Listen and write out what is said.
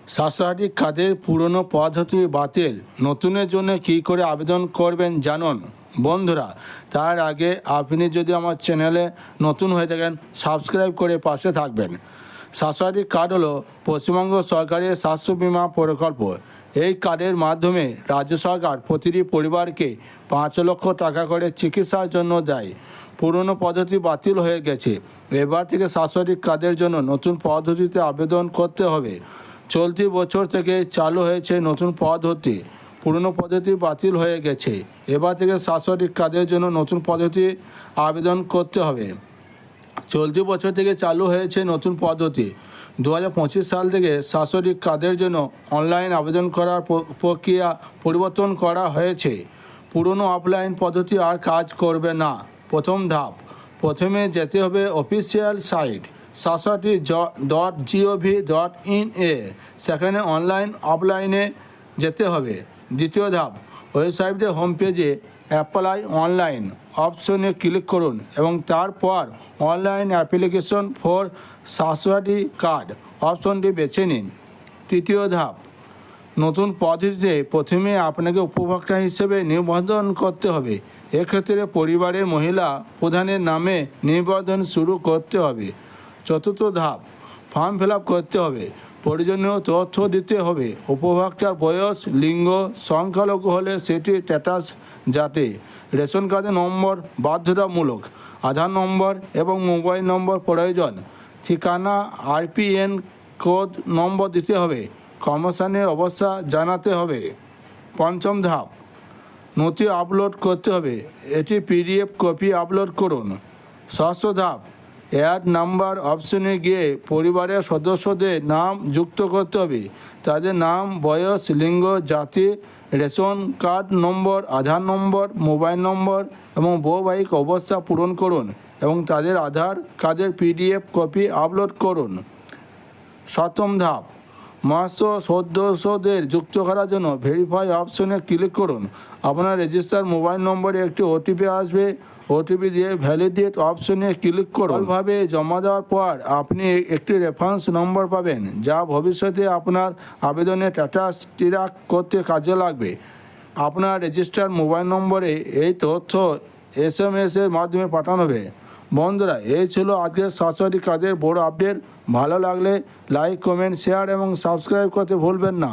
স্বাস্থ্যসাথী কার্ডের পুরনো পদ্ধতি বাতিল নতুনের জন্য কী করে আবেদন করবেন জানুন। বন্ধুরা, তার আগে আপনি যদি আমার চ্যানেলে নতুন হয়ে থাকেন সাবস্ক্রাইব করে পাশে থাকবেন। স্বাস্থ্যসাথী কার্ড হলো পশ্চিমবঙ্গ সরকারের স্বাস্থ্য বিমা প্রকল্প। এই কার্ডের মাধ্যমে রাজ্য সরকার প্রতিটি পরিবারকে 5 লক্ষ টাকা করে চিকিৎসার জন্য দেয়। পুরনো পদ্ধতি বাতিল হয়ে গেছে, এবার থেকে স্বাস্থ্যসাথী কার্ডের জন্য নতুন পদ্ধতিতে আবেদন করতে হবে। চলতি বছর থেকে চালু হয়েছে নতুন পদ্ধতি। পুরনো পদ্ধতি বাতিল হয়ে গেছে, এবার থেকে স্বাস্থ্যসাথী কার্ডের জন্য নতুন পদ্ধতি আবেদন করতে হবে। চলতি বছর থেকে চালু হয়েছে নতুন পদ্ধতি। 2025 সাল থেকে স্বাস্থ্যসাথী কার্ডের জন্য অনলাইন আবেদন করার প্রক্রিয়া পরিবর্তন করা হয়েছে। পুরনো অফলাইন পদ্ধতি আর কাজ করবে না। প্রথম ধাপ, প্রথমে যেতে হবে অফিসিয়াল সাইট swasthsathi.gov.in সেখানে অনলাইন অফলাইনে যেতে হবে। দ্বিতীয় ধাপ, ওয়েবসাইটের হোম পেজে অ্যাপ্লাই অনলাইন অপশনে ক্লিক করুন এবং তারপর online application for Swasthyasathi card অপশনটি বেছে নিন। তৃতীয় ধাপ, নতুন পদ্ধতিতে প্রথমে আপনাকে উপভোক্তা হিসেবে নিবন্ধন করতে হবে। এক্ষেত্রে পরিবারের মহিলা প্রধানের নামে নিবন্ধন শুরু করতে হবে। চতুর্থ ধাপ, ফর্ম ফিল আপ করতে হবে, প্রয়োজনীয় তথ্য দিতে হবে। উপভোক্তার বয়স, লিঙ্গ, সংখ্যালঘু হলে সেটি স্ট্যাটাস যাতে, রেশন কার্ডের নম্বর বাধ্যতামূলক, আধার নম্বর এবং মোবাইল নম্বর প্রয়োজন, ঠিকানা আরপিএন কোড নম্বর দিতে হবে, কর্মস্থানের অবস্থা জানাতে হবে। পঞ্চম ধাপ, নথি আপলোড করতে হবে, এটি পিডিএফ কপি আপলোড করুন। ষষ্ঠ ধাপ, অ্যাড নাম্বার অপশনে গিয়ে পরিবারের সদস্যদের নাম যুক্ত করতে হবে। তাদের নাম, বয়স, লিঙ্গ, জাতি, রেশন কার্ড নম্বর, আধার নম্বর, মোবাইল নম্বর এবং বৈবাহিক অবস্থা পূরণ করুন এবং তাদের আধার কার্ডের পিডিএফ কপি আপলোড করুন। সপ্তম ধাপ, সমস্ত সদস্যদের যুক্ত করার জন্য ভেরিফাই অপশনে ক্লিক করুন। আপনার রেজিস্টার মোবাইল নম্বরে একটি ওটিপি আসবে, ওটিপি দিয়ে ভ্যালিডেট অপশনে ক্লিক করুন। ভাবে জমা দেওয়ার পর আপনি একটি রেফারেন্স নম্বর পাবেন, যা ভবিষ্যতে আপনার আবেদনের স্ট্যাটাস ট্র্যাক করতে কাজে লাগবে। আপনার রেজিস্টার মোবাইল নম্বরে এই তথ্য SMS এর মাধ্যমে পাঠানো হবে। বন্ধুরা, এই ছিল আজকের স্বাস্থ্যসাথী কার্ডের বড় আপডেট। ভালো লাগলে লাইক, কমেন্ট, শেয়ার এবং সাবস্ক্রাইব করতে ভুলবেন না।